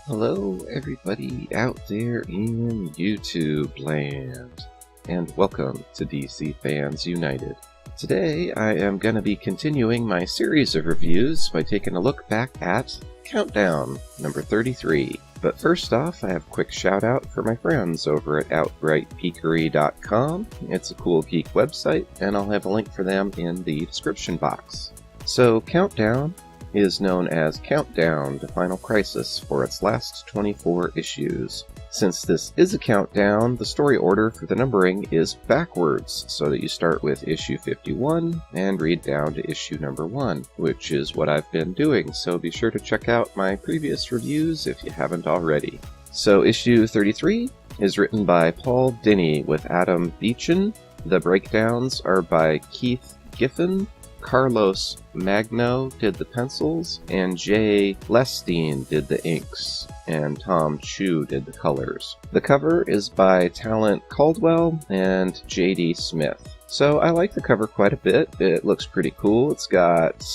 Hello everybody out there in YouTube land, and welcome to DC Fans United. Today I am going to be continuing my series of reviews by taking a look back at Countdown number 33. But first off, I have a quick shout out for my friends over at OutrightGeekery.com. It's a cool geek website, and I'll have a link for them in the description box. So Countdown is known as Countdown to Final Crisis for its last 24 issues. Since this is a countdown, the story order for the numbering is backwards, so that you start with issue 51 and read down to issue number 1, which is what I've been doing, so be sure to check out my previous reviews if you haven't already. So issue 33 is written by Paul Denny with Adam Beechin. The breakdowns are by Keith Giffen. Carlos Magno did the pencils, and Jay Lestine did the inks, and Tom Chu did the colors. The cover is by Talent Caldwell and J.D. Smith. So I like the cover quite a bit. It looks pretty cool. It's got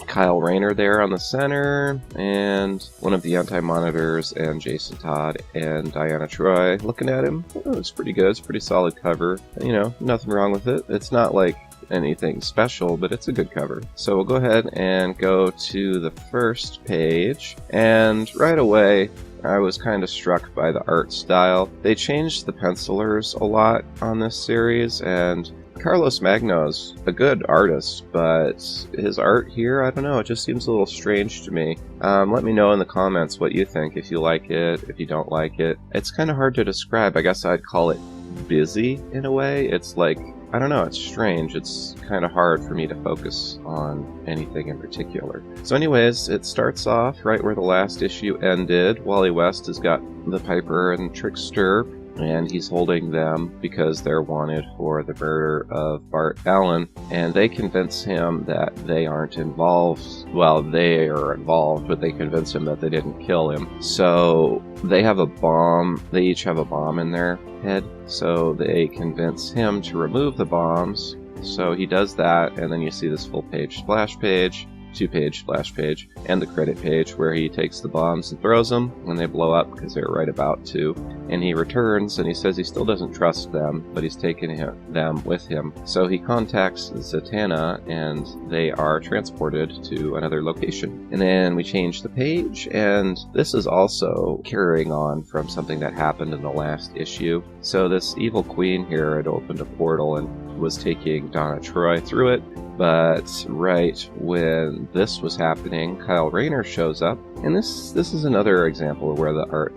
Kyle Rayner there on the center, and one of the Anti-Monitors, and Jason Todd and Diana Troy looking at him. Oh, it's pretty good. It's a pretty solid cover. You know, nothing wrong with it. It's not like anything special, but it's a good cover. So we'll go ahead and go to the first page, and right away I was kind of struck by the art style. They changed the pencilers a lot on this series, and Carlos Magno is a good artist, but his art here, I don't know, it just seems a little strange to me. Let me know in the comments what you think, if you like it, if you don't like it. It's kind of hard to describe. I guess I'd call it busy in a way. It's like, I don't know, it's strange. It's kind of hard for me to focus on anything in particular. So anyways, it starts off right where the last issue ended. Wally West has got the Piper and Trickster, and he's holding them because they're wanted for the murder of Bart Allen, and they convince him that they aren't involved. Well, they are involved, but they convince him that they didn't kill him. So they have a bomb. They each have a bomb in their head, so they convince him to remove the bombs. So he does that, and then you see this full page splash page, 2-page splash page, and the credit page where he takes the bombs and throws them, and they blow up because they're right about to. And he returns, and he says he still doesn't trust them, but he's taking them with him. So he contacts Zatanna, and they are transported to another location. And then we change the page, and this is also carrying on from something that happened in the last issue. So this evil queen here had opened a portal and was taking Donna Troy through it. But right when this was happening, Kyle Rayner shows up, and this is another example of where the art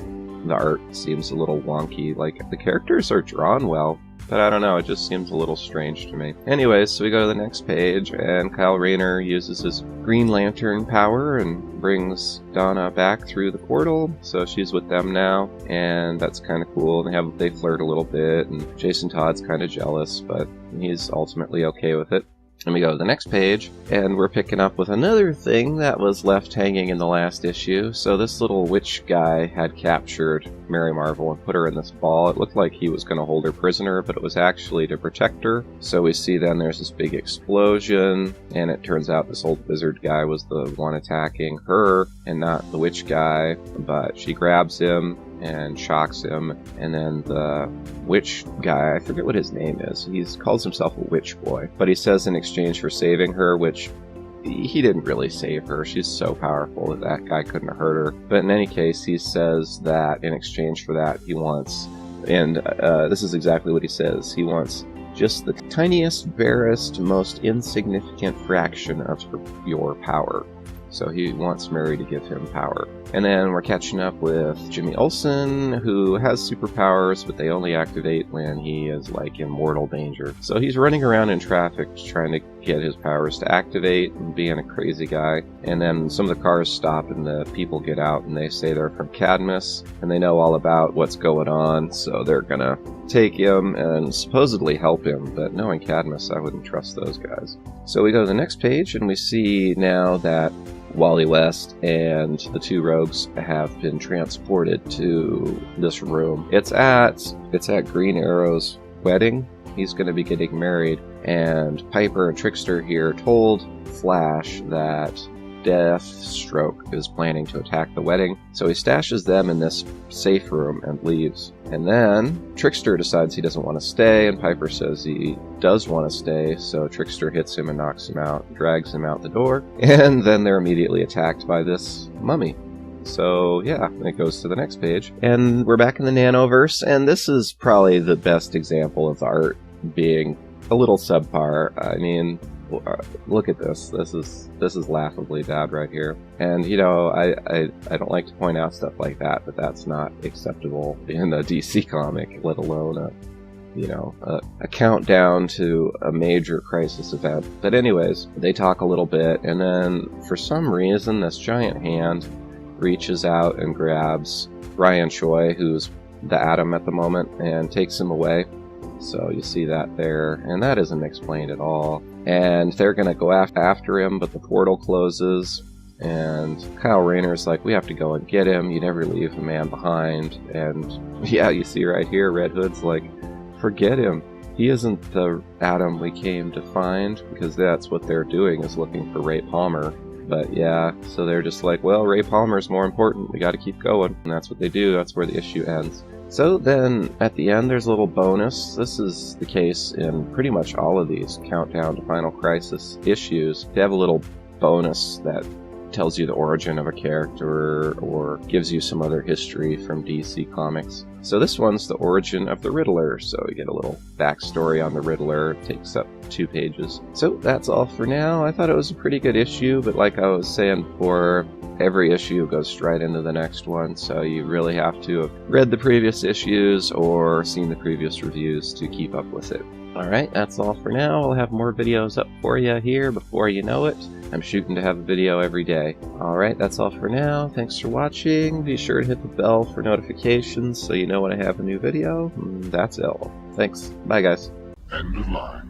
seems a little wonky. Like, the characters are drawn well, but I don't know, it just seems a little strange to me. Anyways, so we go to the next page, and Kyle Rayner uses his Green Lantern power and brings Donna back through the portal, so she's with them now, and that's kind of cool. They flirt a little bit, and Jason Todd's kind of jealous, but he's ultimately okay with it. And we go to the next page, and we're picking up with another thing that was left hanging in the last issue. So this little witch guy had captured Mary Marvel and put her in this ball. It looked like he was going to hold her prisoner, but it was actually to protect her. So we see then there's this big explosion, and it turns out this old wizard guy was the one attacking her, and not the witch guy, but she grabs him and shocks him, and then the witch guy, I forget what his name is, he calls himself a witch boy, but he says in exchange for saving her, which he didn't really save her, she's so powerful that guy couldn't have hurt her, but in any case, he says that in exchange for that, he wants, and this is exactly what he says, he wants just the tiniest, barest, most insignificant fraction of your power. So he wants Mary to give him power. And then we're catching up with Jimmy Olsen, who has superpowers, but they only activate when he is like in mortal danger. So he's running around in traffic trying to get his powers to activate and being a crazy guy. And then some of the cars stop and the people get out and they say they're from Cadmus and they know all about what's going on. So they're gonna take him and supposedly help him, but knowing Cadmus, I wouldn't trust those guys. So we go to the next page and we see now that Wally West and the two rogues have been transported to this room. It's at Green Arrow's wedding. He's going to be getting married, and Piper and Trickster here told Flash that Deathstroke is planning to attack the wedding, so he stashes them in this safe room and leaves. And then Trickster decides he doesn't want to stay, and Piper says he does want to stay, so Trickster hits him and knocks him out, drags him out the door, and then they're immediately attacked by this mummy. So yeah, it goes to the next page, and we're back in the Nanoverse, and this is probably the best example of the art being a little subpar. I mean, look at this. This is laughably bad right here. And you know, I don't like to point out stuff like that, but that's not acceptable in a DC comic, let alone a countdown to a major crisis event. But anyways, they talk a little bit, and then for some reason, this giant hand reaches out and grabs Ryan Choi, who's the Atom at the moment, and takes him away. So you see that there, and that isn't explained at all. And they're going to go after him, but the portal closes, and Kyle Rayner's like, we have to go and get him. You never leave a man behind. And yeah, you see right here, Red Hood's like, forget him. He isn't the Atom we came to find, because that's what they're doing, is looking for Ray Palmer. But yeah, so they're just like, well, Ray Palmer's more important. We got to keep going. And that's what they do. That's where the issue ends. So then, at the end, there's a little bonus. This is the case in pretty much all of these Countdown to Final Crisis issues. They have a little bonus that tells you the origin of a character or gives you some other history from DC Comics. So this one's the origin of the Riddler, so you get a little backstory on the Riddler. It takes up 2 pages. So that's all for now. I thought it was a pretty good issue, but like I was saying before, every issue goes straight into the next one, so you really have to have read the previous issues or seen the previous reviews to keep up with it. Alright, that's all for now. I'll have more videos up for you here before you know it. I'm shooting to have a video every day. Alright, that's all for now. Thanks for watching. Be sure to hit the bell for notifications so you know when I have a new video. That's all. Thanks. Bye, guys. End of line.